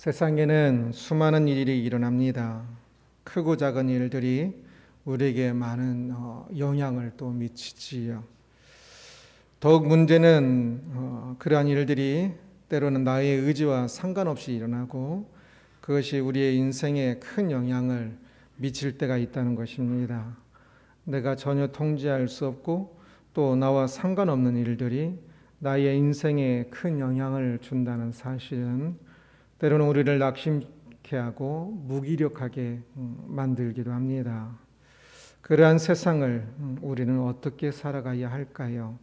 세상에는 수많은 일이 일어납니다. 크고 작은 일들이 우리에게 많은 영향을 또 미치지요. 더욱 문제는 그러한 일들이 때로는 나의 의지와 상관없이 일어나고 그것이 우리의 인생에 큰 영향을 미칠 때가 있다는 것입니다. 내가 전혀 통제할 수 없고 또 나와 상관없는 일들이 나의 인생에 큰 영향을 준다는 사실은 때로는 우리를 낙심케 하고 무기력하게 만들기도 합니다. 그러한 세상을 우리는 어떻게 살아가야 할까요?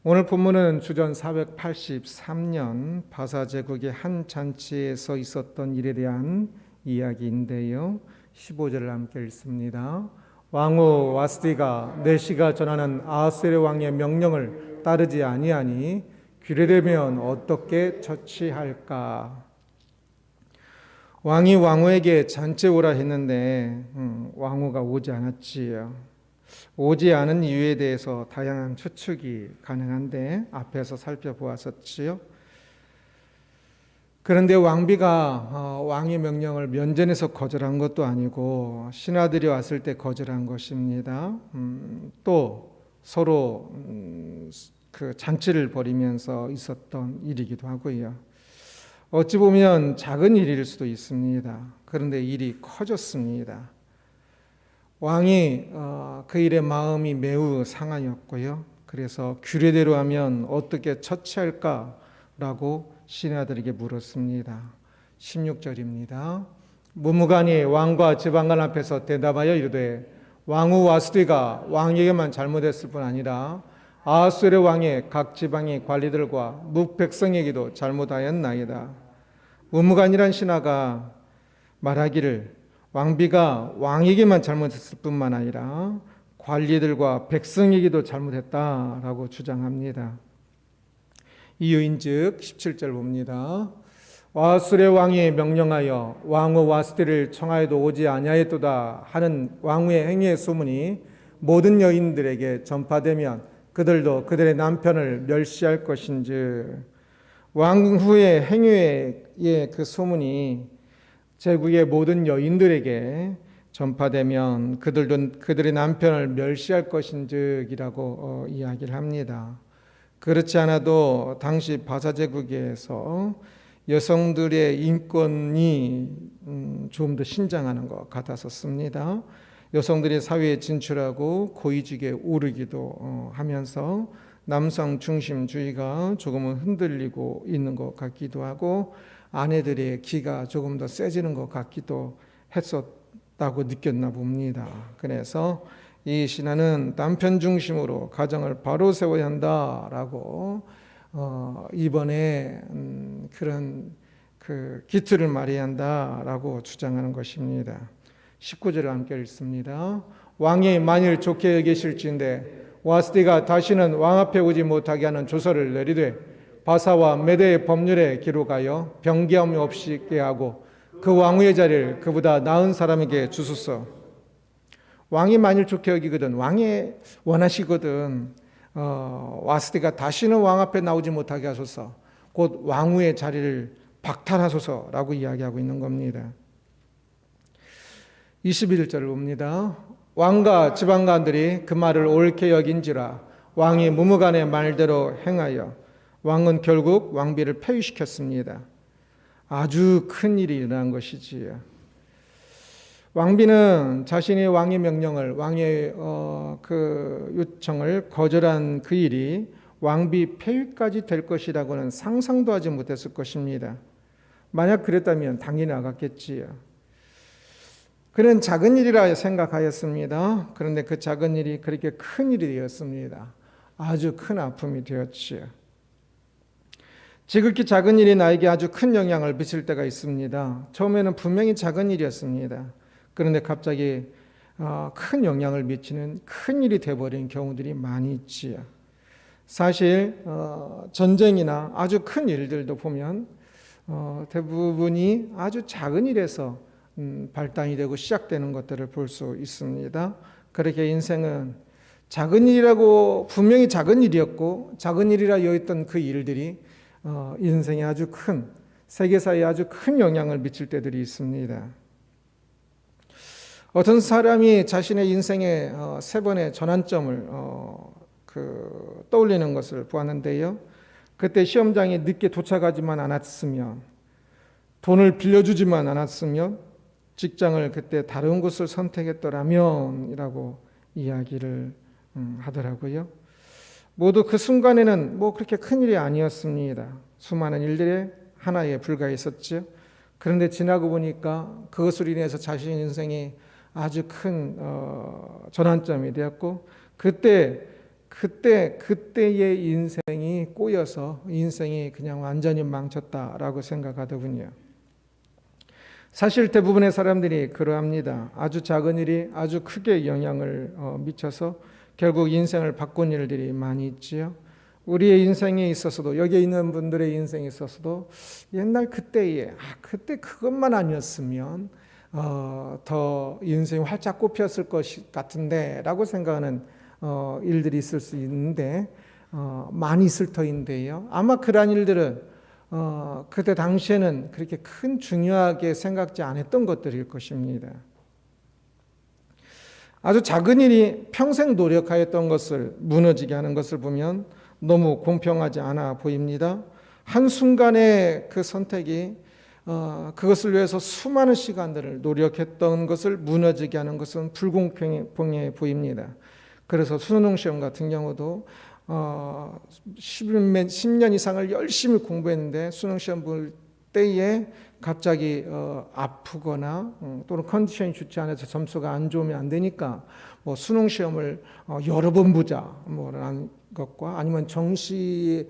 오늘 본문은 주전 483년 바사제국의 한 잔치에서 있었던 일에 대한 이야기인데요. 15절을 함께 읽습니다. 왕후 와스디가 내시가 전하는 아하스웨로 왕의 명령을 따르지 아니하니 귀례되면 어떻게 처치할까? 왕이 왕후에게 잔치에 오라 했는데 왕후가 오지 않았지요. 오지 않은 이유에 대해서 다양한 추측이 가능한데 앞에서 살펴보았었지요. 그런데 왕비가 왕의 명령을 면전에서 거절한 것도 아니고 신하들이 왔을 때 거절한 것입니다. 또 서로 그 잔치를 벌이면서 있었던 일이기도 하고요. 어찌 보면 작은 일일 수도 있습니다. 그런데 일이 커졌습니다. 왕이 그 일에 마음이 매우 상하였고요. 그래서 규례대로 하면 어떻게 처치할까라고 신하들에게 물었습니다. 16절입니다. 무무간이 왕과 지방관 앞에서 대답하여 이르되 왕후 와스디가 왕에게만 잘못했을 뿐 아니라 아하스웨로 왕의 각 지방의 관리들과 뭇백성에게도 잘못하였나이다. 무무간이란 신하가 말하기를 왕비가 왕에게만 잘못했을 뿐만 아니라 관리들과 백성에게도 잘못했다라고 주장합니다. 이유인즉 17절 봅니다. 아하스웨로 왕이 명령하여 왕후 와스디를 청하여도 오지 아니하였도다 하는 왕후의 행위의 소문이 모든 여인들에게 전파되면 그들도 그들의 남편을 멸시할 것인즉 왕후의 행위의 그 소문이 제국의 모든 여인들에게 전파되면 그들도 그들의 남편을 멸시할 것인즉이라고 이야기를 합니다. 그렇지 않아도 당시 바사제국에서 여성들의 인권이 좀 더 신장하는 것 같았었습니다. 여성들이 사회에 진출하고 고위직에 오르기도 하면서 남성 중심주의가 조금은 흔들리고 있는 것 같기도 하고 아내들의 기가 조금 더 세지는 것 같기도 했었다고 느꼈나 봅니다. 그래서 이 신하는 남편 중심으로 가정을 바로 세워야 한다라고 이번에 그런 그 기틀을 마련해야 한다라고 주장하는 것입니다. 19절을 함께 읽습니다. 왕이 만일 좋게 여기실지인데 와스디가 다시는 왕 앞에 오지 못하게 하는 조서를 내리되 바사와 메대의 법률에 기록하여 변개함 없이 있게 하고 그 왕후의 자리를 그보다 나은 사람에게 주소서. 왕이 만일 좋게 여기거든, 왕이 원하시거든 와스디가 다시는 왕 앞에 나오지 못하게 하소서, 곧 왕후의 자리를 박탈하소서라고 이야기하고 있는 겁니다. 21절을 봅니다. 왕과 지방관들이 그 말을 옳게 여긴지라 왕이 무무간의 말대로 행하여 왕은 결국 왕비를 폐위시켰습니다. 아주 큰 일이 일어난 것이지요. 왕비는 자신이 왕의 명령을 왕의 그 요청을 거절한 그 일이 왕비 폐위까지 될 것이라고는 상상도 하지 못했을 것입니다. 만약 그랬다면 당연히 나갔겠지요. 그는 작은 일이라 생각하였습니다. 그런데 그 작은 일이 그렇게 큰 일이 되었습니다. 아주 큰 아픔이 되었지요. 지극히 작은 일이 나에게 아주 큰 영향을 미칠 때가 있습니다. 처음에는 분명히 작은 일이었습니다. 그런데 갑자기 큰 영향을 미치는 큰 일이 되어버린 경우들이 많이 있지요. 사실 전쟁이나 아주 큰 일들도 보면 대부분이 아주 작은 일에서 발단이 되고 시작되는 것들을 볼 수 있습니다. 그렇게 인생은 작은 일이라고 분명히 작은 일이었고 작은 일이라 여겼던 그 일들이 인생에 아주 큰 세계사에 아주 큰 영향을 미칠 때들이 있습니다. 어떤 사람이 자신의 인생의 세 번의 전환점을 떠올리는 것을 보았는데요. 그때 시험장에 늦게 도착하지만 않았으면, 돈을 빌려주지만 않았으면, 직장을 그때 다른 곳을 선택했더라면 이라고 이야기를 하더라고요. 모두 그 순간에는 그렇게 큰일이 아니었습니다. 수많은 일들에 하나에 불과했었죠. 그런데 지나고 보니까 그것으로 인해서 자신 인생이 아주 큰 전환점이 되었고, 그때의 인생이 꼬여서 인생이 그냥 완전히 망쳤다라고 생각하더군요. 사실 대부분의 사람들이 그러합니다. 아주 작은 일이 아주 크게 영향을 미쳐서 결국 인생을 바꾼 일들이 많이 있지요. 우리의 인생에 있어서도, 여기 있는 분들의 인생에 있어서도 옛날 그때 그것만 아니었으면 더 인생이 활짝 꽃피었을 것 같은데 라고 생각하는 일들이 있을 수 있는데, 많이 있을 터인데요. 아마 그러한 일들은 그때 당시에는 그렇게 큰 중요하게 생각지 않았던 것들일 것입니다. 아주 작은 일이 평생 노력하였던 것을 무너지게 하는 것을 보면 너무 공평하지 않아 보입니다. 한순간의 그 선택이 그것을 위해서 수많은 시간들을 노력했던 것을 무너지게 하는 것은 불공평해 보입니다. 그래서 수능 시험 같은 경우도 10년 이상을 열심히 공부했는데 수능 시험 볼 때에 갑자기 아프거나 또는 컨디션이 좋지 않아서 점수가 안 좋으면 안 되니까 수능 시험을 여러 번 보자 라는 것과, 아니면 정시를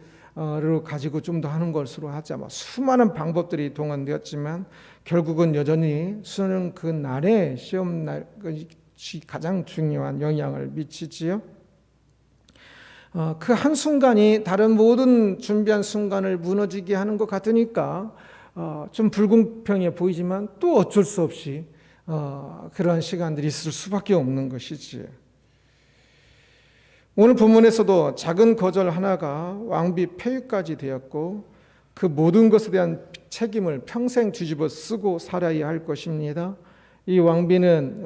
가지고 좀 더 하는 것으로 하자, 수많은 방법들이 동원되었지만 결국은 여전히 수능 그 날에 시험 날 가장 중요한 영향을 미치지요. 그 한순간이 다른 모든 준비한 순간을 무너지게 하는 것 같으니까 좀 불공평해 보이지만 또 어쩔 수 없이 그러한 시간들이 있을 수밖에 없는 것이지. 오늘 본문에서도 작은 거절 하나가 왕비 폐위까지 되었고, 그 모든 것에 대한 책임을 평생 뒤집어 쓰고 살아야 할 것입니다. 이 왕비는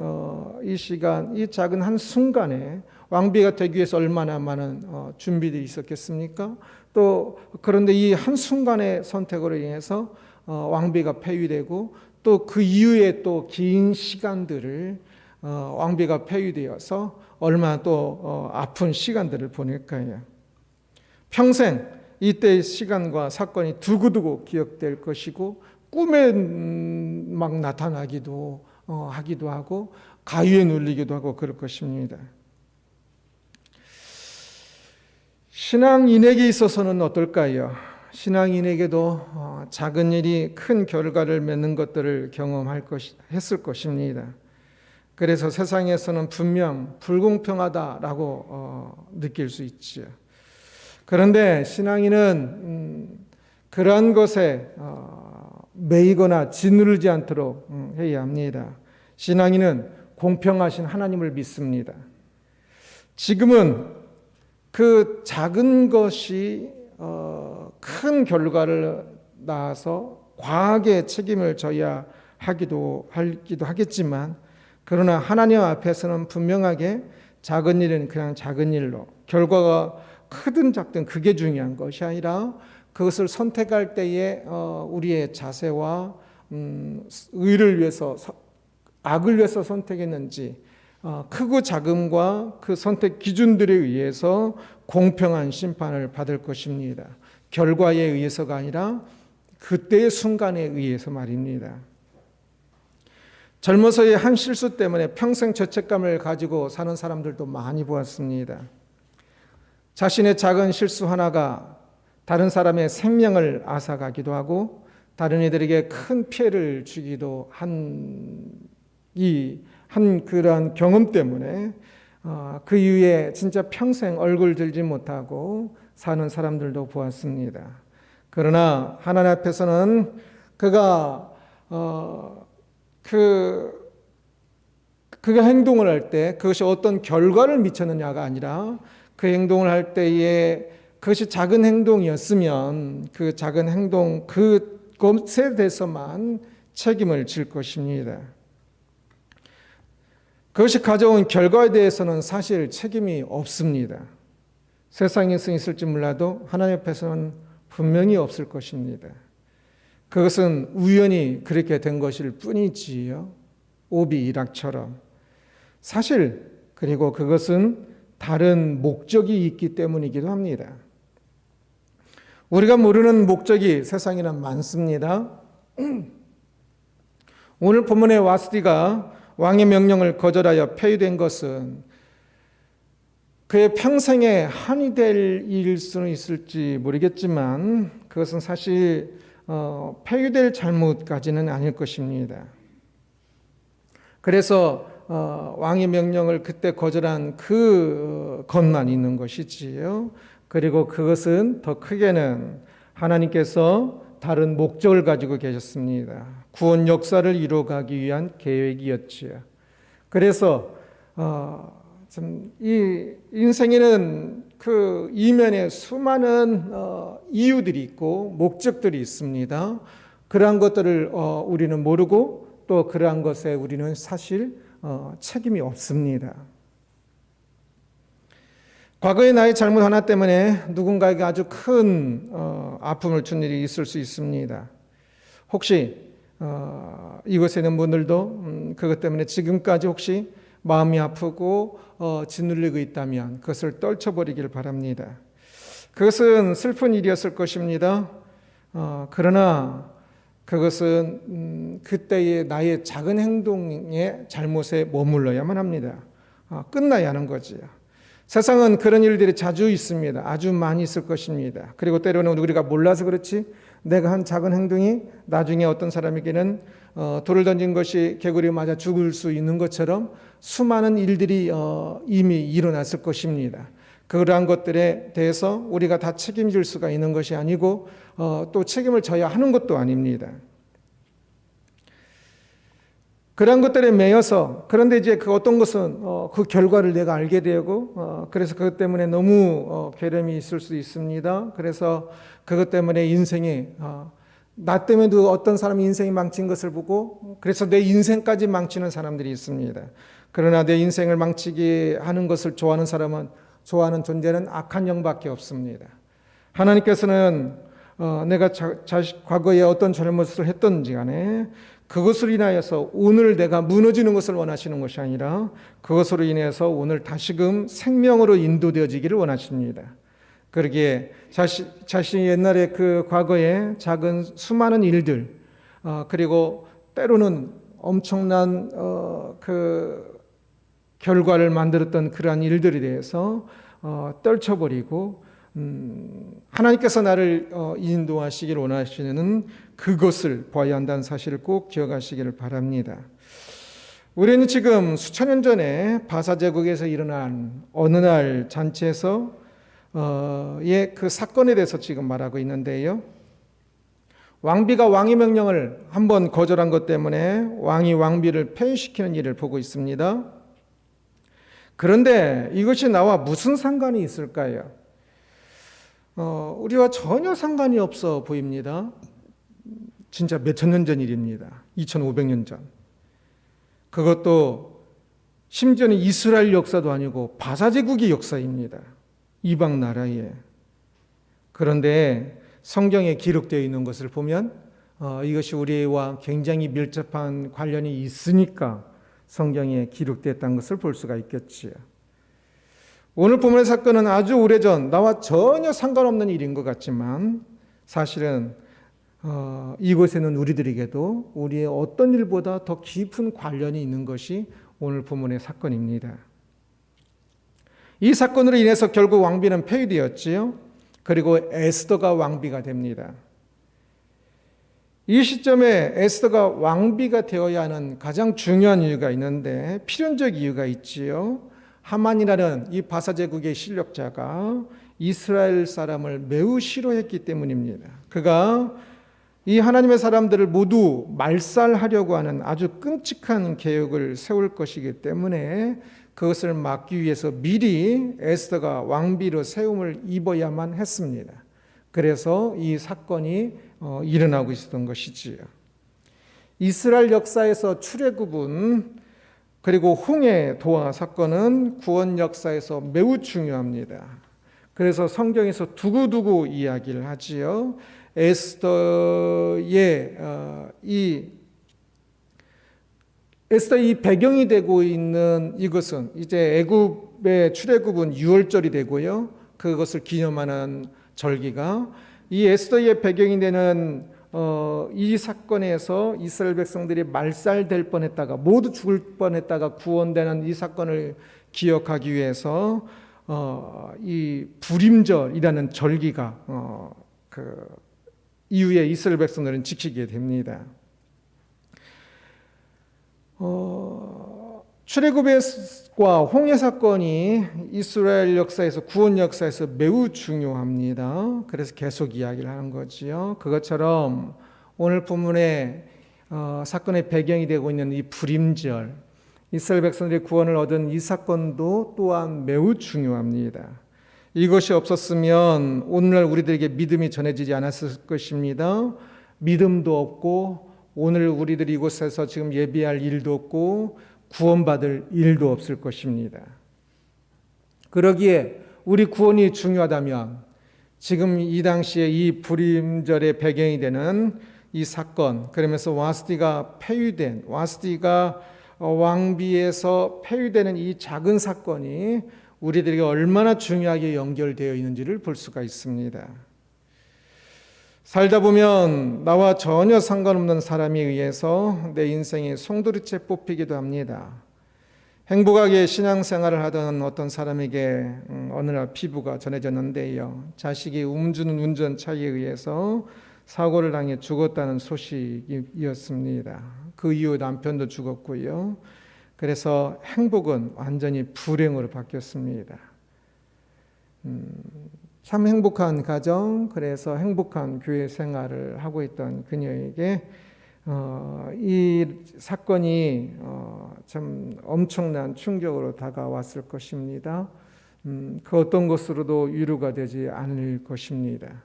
이 시간, 이 작은 한 순간에 왕비가 되기 위해서 얼마나 많은 준비들이 있었겠습니까? 또 그런데 이 한 순간의 선택으로 인해서 왕비가 폐위되고, 또 그 이후에 또 긴 시간들을 왕비가 폐위되어서 얼마나 또 아픈 시간들을 보낼까요? 평생 이때의 시간과 사건이 두고두고 기억될 것이고, 꿈에 막 나타나기도 하기도 하고 가위에 눌리기도 하고 그럴 것입니다. 신앙인에게 있어서는 어떨까요? 신앙인에게도 작은 일이 큰 결과를 맺는 것들을 했을 것입니다. 그래서 세상에서는 분명 불공평하다라고 느낄 수 있죠. 그런데 신앙인은 그러한 것에 매이거나 짓누르지 않도록 해야 합니다. 신앙인은 공평하신 하나님을 믿습니다. 지금은 그 작은 것이 큰 결과를 낳아서 과하게 책임을 져야 하기도 하겠지만, 그러나 하나님 앞에서는 분명하게 작은 일은 그냥 작은 일로, 결과가 크든 작든 그게 중요한 것이 아니라 그것을 선택할 때에 우리의 자세와 의를 위해서, 악을 위해서 선택했는지, 크고 작음과 그 선택 기준들에 의해서 공평한 심판을 받을 것입니다. 결과에 의해서가 아니라 그때의 순간에 의해서 말입니다. 젊어서의 한 실수 때문에 평생 죄책감을 가지고 사는 사람들도 많이 보았습니다. 자신의 작은 실수 하나가 다른 사람의 생명을 앗아가기도 하고 다른 이들에게 큰 피해를 주기도 한 그러한 경험 때문에 그 이후에 진짜 평생 얼굴 들지 못하고 사는 사람들도 보았습니다. 그러나 하나님 앞에서는 그가 행동을 할 때 그것이 어떤 결과를 미쳤느냐가 아니라, 그 행동을 할 때에 그것이 작은 행동이었으면 그 작은 행동, 그 그것에 대해서만 책임을 질 것입니다. 그것이 가져온 결과에 대해서는 사실 책임이 없습니다. 세상에서 있을지 몰라도 하나님 앞에서는 분명히 없을 것입니다. 그것은 우연히 그렇게 된 것일 뿐이지요. 오비일학처럼. 사실 그리고 그것은 다른 목적이 있기 때문이기도 합니다. 우리가 모르는 목적이 세상에는 많습니다. 오늘 본문의 와스디가 왕의 명령을 거절하여 폐위된 것은 그의 평생에 한이 될 일일 수는 있을지 모르겠지만 그것은 사실 폐위될 잘못까지는 아닐 것입니다. 그래서 왕의 명령을 그때 거절한 그 것만 있는 것이지요. 그리고 그것은 더 크게는 하나님께서 다른 목적을 가지고 계셨습니다. 구원 역사를 이루어가기 위한 계획이었지요. 그래서 이 인생에는 그 이면에 수많은 이유들이 있고 목적들이 있습니다. 그러한 것들을 우리는 모르고 또 그러한 것에 우리는 사실 책임이 없습니다. 과거의 나의 잘못 하나 때문에 누군가에게 아주 큰 아픔을 준 일이 있을 수 있습니다. 혹시 이곳에 있는 분들도 그것 때문에 지금까지 혹시 마음이 아프고 짓눌리고 있다면 그것을 떨쳐버리길 바랍니다. 그것은 슬픈 일이었을 것입니다. 그러나 그것은 그때의 나의 작은 행동의 잘못에 머물러야만 합니다. 끝나야 하는 거지요. 세상은 그런 일들이 자주 있습니다. 아주 많이 있을 것입니다. 그리고 때로는 우리가 몰라서 그렇지 내가 한 작은 행동이 나중에 어떤 사람에게는 돌을 던진 것이 개구리에 맞아 죽을 수 있는 것처럼 수많은 일들이 이미 일어났을 것입니다. 그러한 것들에 대해서 우리가 다 책임질 수가 있는 것이 아니고 또 책임을 져야 하는 것도 아닙니다. 그런 것들에 매여서 그런데 이제 그 어떤 것은 그 결과를 내가 알게 되고 그래서 그것 때문에 너무 괴로움이 있을 수 있습니다. 그래서 그것 때문에 인생이 나 때문에도 어떤 사람이 인생이 망친 것을 보고 그래서 내 인생까지 망치는 사람들이 있습니다. 그러나 내 인생을 망치게 하는 것을 좋아하는 사람은 좋아하는 존재는 악한 영밖에 없습니다. 하나님께서는 내가 과거에 어떤 잘못을 했던지 간에 그것으로 인하여서 오늘 내가 무너지는 것을 원하시는 것이 아니라 그것으로 인해서 오늘 다시금 생명으로 인도되어지기를 원하십니다. 그러기에 자신이 옛날에 그 과거에 작은 수많은 일들 그리고 때로는 엄청난 그 결과를 만들었던 그러한 일들에 대해서 떨쳐버리고 하나님께서 나를 인도하시길 원하시는 그것을 봐야 한다는 사실을 꼭 기억하시기를 바랍니다. 우리는 지금 수천 년 전에 바사 제국에서 일어난 어느 날 잔치에서 그 사건에 대해서 지금 말하고 있는데요. 왕비가 왕의 명령을 한번 거절한 것 때문에 왕이 왕비를 폐위시키는 일을 보고 있습니다. 그런데 이것이 나와 무슨 상관이 있을까요? 우리와 전혀 상관이 없어 보입니다. 진짜 몇천 년 전 일입니다. 2500년 전. 그것도 심지어는 이스라엘 역사도 아니고 바사제국의 역사입니다. 이방 나라에. 그런데 성경에 기록되어 있는 것을 보면 이것이 우리와 굉장히 밀접한 관련이 있으니까 성경에 기록됐다는 것을 볼 수가 있겠지요. 오늘 본문의 사건은 아주 오래전 나와 전혀 상관없는 일인 것 같지만 사실은 이곳에는 우리들에게도 우리의 어떤 일보다 더 깊은 관련이 있는 것이 오늘 본문의 사건입니다. 이 사건으로 인해서 결국 왕비는 폐위되었지요. 그리고 에스더가 왕비가 됩니다. 이 시점에 에스더가 왕비가 되어야 하는 가장 중요한 이유가 있는데 필연적 이유가 있지요. 하만이라는 이 바사 제국의 실력자가 이스라엘 사람을 매우 싫어했기 때문입니다. 그가 이 하나님의 사람들을 모두 말살하려고 하는 아주 끔찍한 계획을 세울 것이기 때문에 그것을 막기 위해서 미리 에스더가 왕비로 세움을 입어야만 했습니다. 그래서 이 사건이 일어나고 있었던 것이지요. 이스라엘 역사에서 출애굽은 그리고 홍해 도하 사건은 구원 역사에서 매우 중요합니다. 그래서 성경에서 두고두고 이야기를 하지요. 에스더의 이 배경이 되고 있는 이것은 이제 애굽의 출애굽은 6월절이 되고요. 그것을 기념하는 절기가 이 에스더의 배경이 되는 이 사건에서 이스라엘 백성들이 말살될 뻔했다가 모두 죽을 뻔했다가 구원되는 이 사건을 기억하기 위해서 이 불임절이라는 절기가 그 이후에 이스라엘 백성들은 지키게 됩니다. 출애굽과 홍해 사건이 이스라엘 역사에서 구원 역사에서 매우 중요합니다. 그래서 계속 이야기를 하는 거지요. 그것처럼 오늘 본문에 사건의 배경이 되고 있는 이 불임절, 이스라엘 백성들이 구원을 얻은 이 사건도 또한 매우 중요합니다. 이것이 없었으면 오늘날 우리들에게 믿음이 전해지지 않았을 것입니다. 믿음도 없고 오늘 우리들이 이곳에서 지금 예배할 일도 없고 구원받을 일도 없을 것입니다. 그러기에 우리 구원이 중요하다면 지금 이 당시에 이 불임절의 배경이 되는 이 사건, 그러면서 와스디가 폐위된, 와스디가 왕비에서 폐위되는 이 작은 사건이 우리들에게 얼마나 중요하게 연결되어 있는지를 볼 수가 있습니다. 살다 보면 나와 전혀 상관없는 사람에 의해서 내 인생이 송두리째 뽑히기도 합니다. 행복하게 신앙생활을 하던 어떤 사람에게 어느 날 피부가 전해졌는데요. 자식이 음주는 운전차에 의해서 사고를 당해 죽었다는 소식이었습니다. 그 이후 남편도 죽었고요. 그래서 행복은 완전히 불행으로 바뀌었습니다. 참 행복한 가정, 그래서 행복한 교회 생활을 하고 있던 그녀에게 이 사건이 참 엄청난 충격으로 다가왔을 것입니다. 그 어떤 것으로도 위로가 되지 않을 것입니다.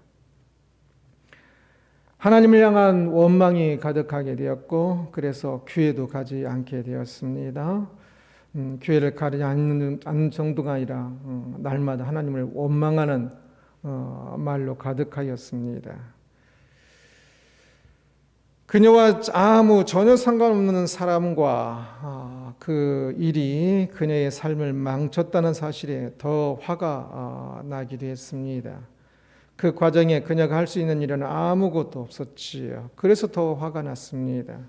하나님을 향한 원망이 가득하게 되었고 그래서 교회도 가지 않게 되었습니다. 교회를 가지 않는 정도가 아니라 날마다 하나님을 원망하는 말로 가득하였습니다. 그녀와 아무 전혀 상관없는 사람과 그 일이 그녀의 삶을 망쳤다는 사실에 더 화가 나기도 했습니다. 그 과정에 그녀가 할 수 있는 일은 아무것도 없었지요. 그래서 더 화가 났습니다.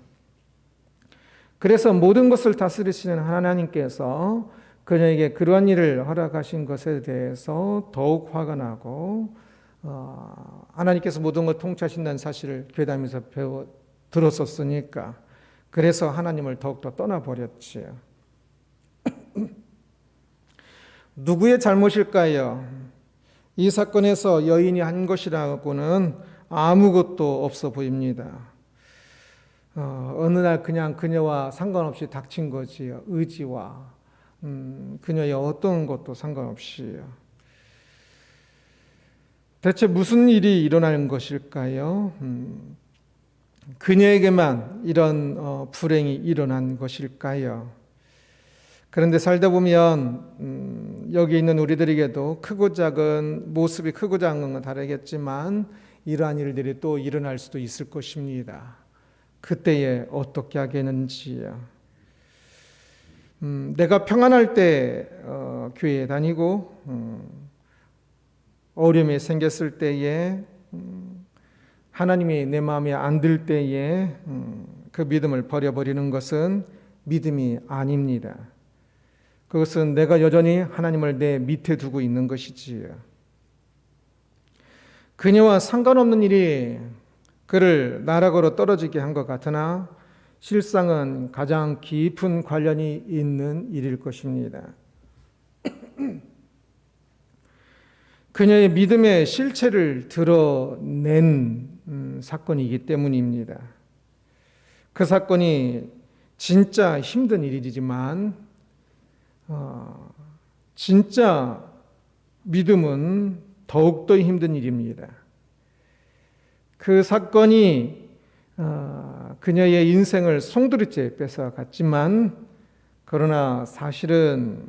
그래서 모든 것을 다스리시는 하나님께서 그녀에게 그러한 일을 허락하신 것에 대해서 더욱 화가 나고 하나님께서 모든 걸 통치하신다는 사실을 괴담에서 들었었으니까 그래서 하나님을 더욱더 떠나버렸지요. 누구의 잘못일까요? 이 사건에서 여인이 한 것이라고는 아무것도 없어 보입니다. 어느 날 그냥 그녀와 상관없이 닥친 거지요. 의지와 그녀의 어떤 것도 상관없이요. 대체 무슨 일이 일어나는 것일까요? 그녀에게만 이런 불행이 일어난 것일까요? 그런데 살다 보면 여기 있는 우리들에게도 크고 작은 모습이 크고 작은 건 다르겠지만 이러한 일들이 또 일어날 수도 있을 것입니다. 그때에 어떻게 하겠는지요. 내가 평안할 때 교회에 다니고 어려움이 생겼을 때에 하나님이 내 마음에 안 들 때에 그 믿음을 버려버리는 것은 믿음이 아닙니다. 그것은 내가 여전히 하나님을 내 밑에 두고 있는 것이지요. 그녀와 상관없는 일이 그를 나락으로 떨어지게 한 것 같으나 실상은 가장 깊은 관련이 있는 일일 것입니다. 그녀의 믿음의 실체를 드러낸 사건이기 때문입니다. 그 사건이 진짜 힘든 일이지만 진짜 믿음은 더욱더 힘든 일입니다. 그 사건이 그녀의 인생을 송두리째 뺏어갔지만, 그러나 사실은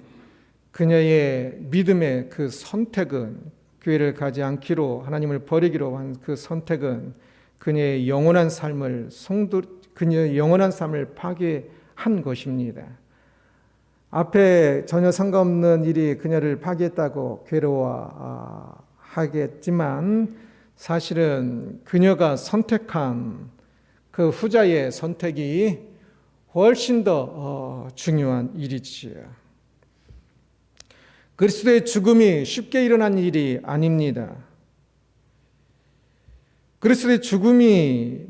그녀의 믿음의 그 선택은, 교회를 가지 않기로, 하나님을 버리기로 한 그 선택은 그녀의 영원한 삶을 파괴한 것입니다. 앞에 전혀 상관없는 일이 그녀를 파괴했다고 괴로워하겠지만, 사실은 그녀가 선택한 그 후자의 선택이 훨씬 더 중요한 일이지요. 그리스도의 죽음이 쉽게 일어난 일이 아닙니다. 그리스도의 죽음이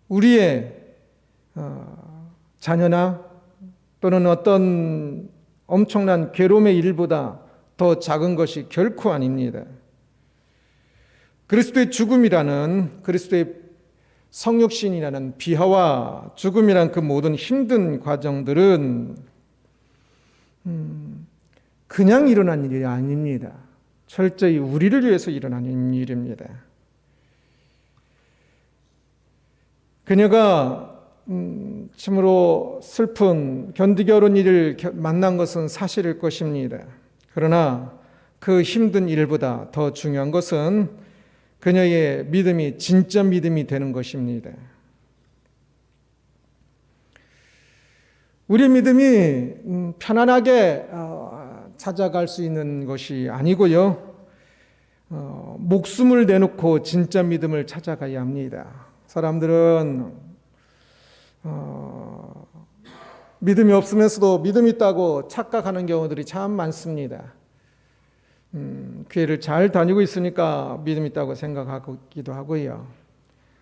우리의 자녀나 또는 어떤 엄청난 괴로움의 일보다 더 작은 것이 결코 아닙니다. 그리스도의 죽음이라는, 그리스도의 성육신이라는 비하와 죽음이란 그 모든 힘든 과정들은 그냥 일어난 일이 아닙니다. 철저히 우리를 위해서 일어나는 일입니다. 그녀가 참으로 슬픈, 견디기 어려운 일을 만난 것은 사실일 것입니다. 그러나 그 힘든 일보다 더 중요한 것은 그녀의 믿음이 진짜 믿음이 되는 것입니다. 우리 믿음이 편안하게 찾아갈 수 있는 것이 아니고요, 목숨을 내놓고 진짜 믿음을 찾아가야 합니다. 사람들은 믿음이 없으면서도 믿음이 있다고 착각하는 경우들이 참 많습니다. 교회를 잘 다니고 있으니까 믿음이 있다고 생각하기도 하고요.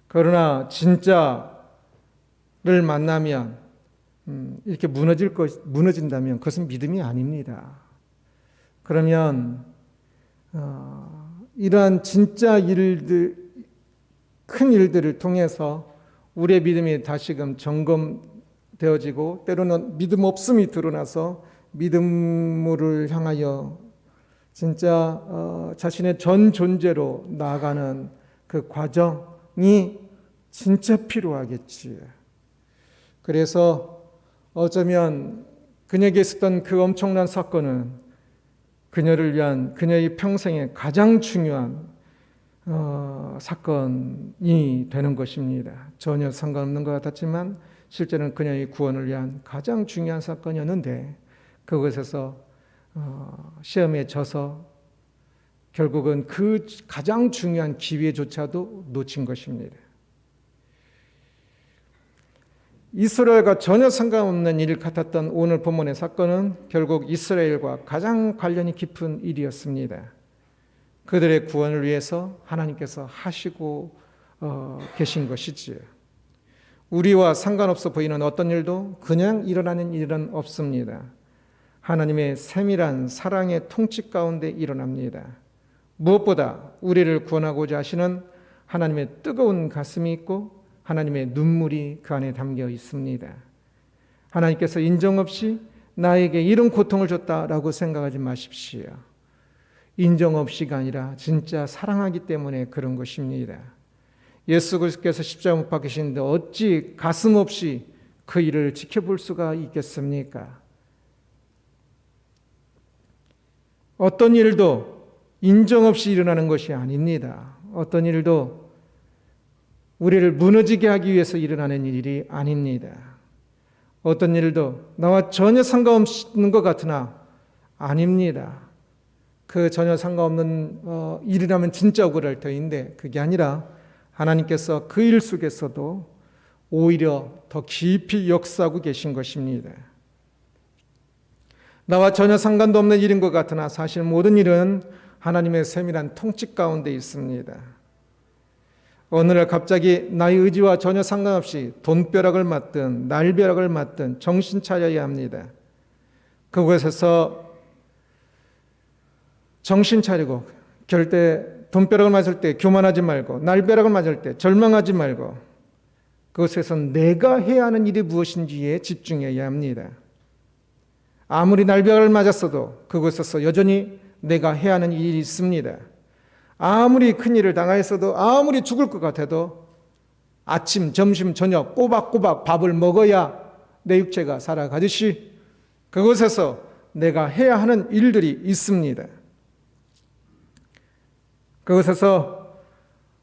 그러나 진짜를 만나면 이렇게 무너진다면 그것은 믿음이 아닙니다. 그러면 이러한 진짜 일들, 큰 일들을 통해서 우리의 믿음이 다시금 점검되어지고, 때로는 믿음 없음이 드러나서 믿음을 향하여 진짜 자신의 전 존재로 나아가는 그 과정이 진짜 필요하겠지. 그래서 어쩌면 그녀에게 있었던 그 엄청난 사건은 그녀를 위한, 그녀의 평생에 가장 중요한 사건이 되는 것입니다. 전혀 상관없는 것 같았지만 실제는 그녀의 구원을 위한 가장 중요한 사건이었는데, 그것에서 시험에 져서 결국은 그 가장 중요한 기회조차도 놓친 것입니다. 이스라엘과 전혀 상관없는 일 같았던 오늘 본문의 사건은 결국 이스라엘과 가장 관련이 깊은 일이었습니다. 그들의 구원을 위해서 하나님께서 하시고 계신 것이지요. 우리와 상관없어 보이는 어떤 일도 그냥 일어나는 일은 없습니다. 하나님의 세밀한 사랑의 통치 가운데 일어납니다. 무엇보다 우리를 구원하고자 하시는 하나님의 뜨거운 가슴이 있고 하나님의 눈물이 그 안에 담겨 있습니다. 하나님께서 인정 없이 나에게 이런 고통을 줬다라고 생각하지 마십시오. 인정 없이가 아니라 진짜 사랑하기 때문에 그런 것입니다. 예수 그리스도께서 십자가 못 박히시는데 어찌 가슴 없이 그 일을 지켜볼 수가 있겠습니까? 어떤 일도 인정 없이 일어나는 것이 아닙니다. 어떤 일도 우리를 무너지게 하기 위해서 일어나는 일이 아닙니다. 어떤 일도 나와 전혀 상관없는 것 같으나 아닙니다. 그 전혀 상관없는 일이라면 진짜 억울할 터인데 그게 아니라 하나님께서 그 일 속에서도 오히려 더 깊이 역사하고 계신 것입니다. 나와 전혀 상관도 없는 일인 것 같으나 사실 모든 일은 하나님의 세밀한 통치 가운데 있습니다. 어느 날 갑자기 나의 의지와 전혀 상관없이 돈벼락을 맞든 날벼락을 맞든 정신 차려야 합니다. 그곳에서 정신 차리고 절대 돈벼락을 맞을 때 교만하지 말고 날벼락을 맞을 때 절망하지 말고 그것에서 내가 해야 하는 일이 무엇인지에 집중해야 합니다. 아무리 날벼락을 맞았어도 그곳에서 여전히 내가 해야 하는 일이 있습니다. 아무리 큰일을 당하였어도, 아무리 죽을 것 같아도 아침, 점심, 저녁 꼬박꼬박 밥을 먹어야 내 육체가 살아가듯이 그곳에서 내가 해야 하는 일들이 있습니다. 그것에서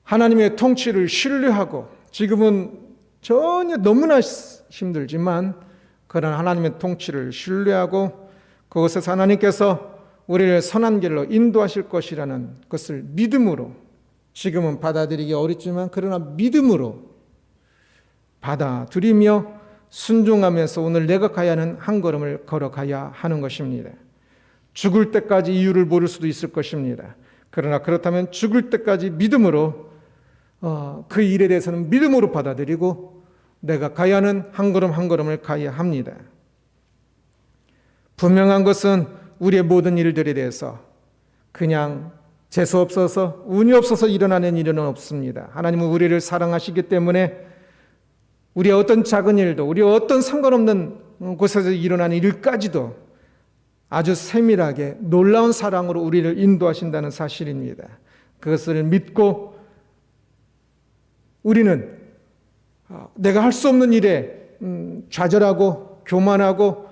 하나님의 통치를 신뢰하고, 지금은 전혀 너무나 힘들지만 그런 하나님의 통치를 신뢰하고 그것에서 하나님께서 우리를 선한 길로 인도하실 것이라는 것을 믿음으로, 지금은 받아들이기 어렵지만 그러나 믿음으로 받아들이며 순종하면서 오늘 내가 가야 하는 한 걸음을 걸어가야 하는 것입니다. 죽을 때까지 이유를 모를 수도 있을 것입니다. 그러나 그렇다면 죽을 때까지 믿음으로 그 일에 대해서는 믿음으로 받아들이고 내가 가야 하는 한 걸음 한 걸음을 가야 합니다. 분명한 것은 우리의 모든 일들에 대해서 그냥 재수 없어서, 운이 없어서 일어나는 일은 없습니다. 하나님은 우리를 사랑하시기 때문에 우리의 어떤 작은 일도, 우리의 어떤 상관없는 곳에서 일어나는 일까지도 아주 세밀하게 놀라운 사랑으로 우리를 인도하신다는 사실입니다. 그것을 믿고 우리는 내가 할 수 없는 일에 좌절하고 교만하고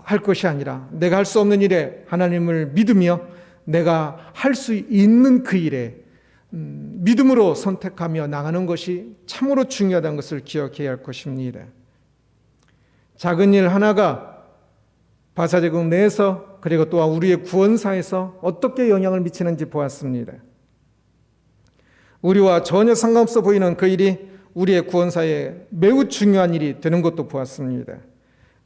할 것이 아니라, 내가 할 수 없는 일에 하나님을 믿으며 내가 할 수 있는 그 일에 믿음으로 선택하며 나가는 것이 참으로 중요하다는 것을 기억해야 할 것입니다. 작은 일 하나가 바사제국 내에서, 그리고 또한 우리의 구원사에서 어떻게 영향을 미치는지 보았습니다. 우리와 전혀 상관없어 보이는 그 일이 우리의 구원사에 매우 중요한 일이 되는 것도 보았습니다.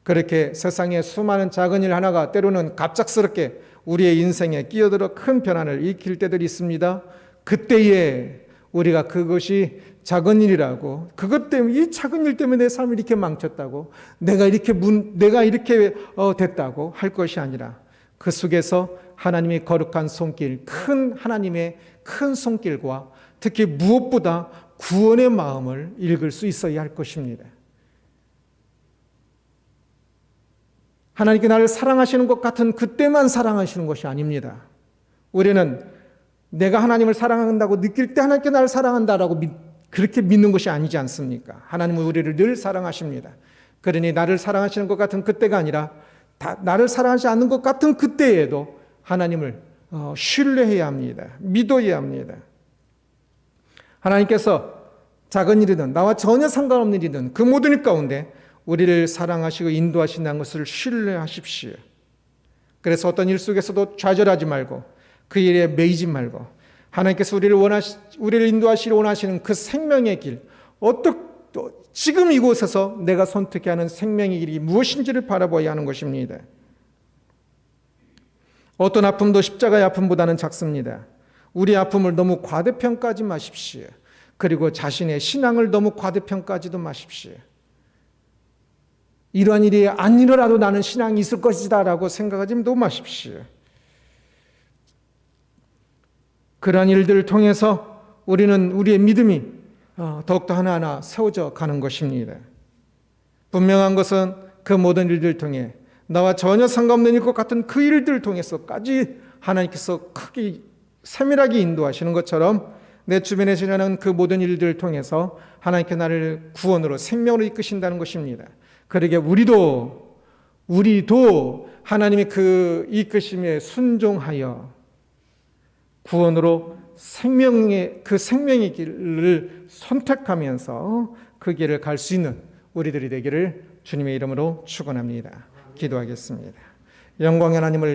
그렇게 세상의 수많은 작은 일 하나가 때로는 갑작스럽게 우리의 인생에 끼어들어 큰 변화를 일으킬 때들이 있습니다. 그때에 우리가 그것이 작은 일이라고, 그것 때문에, 이 작은 일 때문에 내 삶이 이렇게 망쳤다고, 내가 이렇게 됐다고 할 것이 아니라, 그 속에서 하나님의 거룩한 손길, 큰 하나님의 큰 손길과 특히 무엇보다 구원의 마음을 읽을 수 있어야 할 것입니다. 하나님께 나를 사랑하시는 것 같은 그때만 사랑하시는 것이 아닙니다. 우리는 내가 하나님을 사랑한다고 느낄 때 하나님께 나를 사랑한다라고 그렇게 믿는 것이 아니지 않습니까? 하나님은 우리를 늘 사랑하십니다. 그러니 나를 사랑하시는 것 같은 그때가 아니라 나를 사랑하지 않는 것 같은 그때에도 하나님을 신뢰해야 합니다. 믿어야 합니다. 하나님께서 작은 일이든 나와 전혀 상관없는 일이든 그 모든 일 가운데 우리를 사랑하시고 인도하신다는 것을 신뢰하십시오. 그래서 어떤 일 속에서도 좌절하지 말고 그 일에 매이지 말고 하나님께서 우리를 인도하시려 원하시는 그 생명의 길, 지금 이곳에서 내가 선택해야 하는 생명의 길이 무엇인지를 바라봐야 하는 것입니다. 어떤 아픔도 십자가의 아픔보다는 작습니다. 우리 아픔을 너무 과대평가하지 마십시오. 그리고 자신의 신앙을 너무 과대평가하지도 마십시오. 이러한 일이 안 일어나도 나는 신앙이 있을 것이다 라고 생각하지도 마십시오. 그러한 일들을 통해서 우리는 우리의 믿음이 더욱더 하나하나 세워져 가는 것입니다. 분명한 것은 그 모든 일들을 통해 나와 전혀 상관없는 일 것 같은 그 일들을 통해서까지 하나님께서 크게 세밀하게 인도하시는 것처럼 내 주변에 지나는 그 모든 일들을 통해서 하나님께 나를 구원으로 생명으로 이끄신다는 것입니다. 그러게 우리도 하나님의 그 이끄심에 순종하여 구원으로 생명의 길을 선택하면서 그 길을 갈 수 있는 우리들이 되기를 주님의 이름으로 축원합니다. 기도하겠습니다. 영광의 하나님을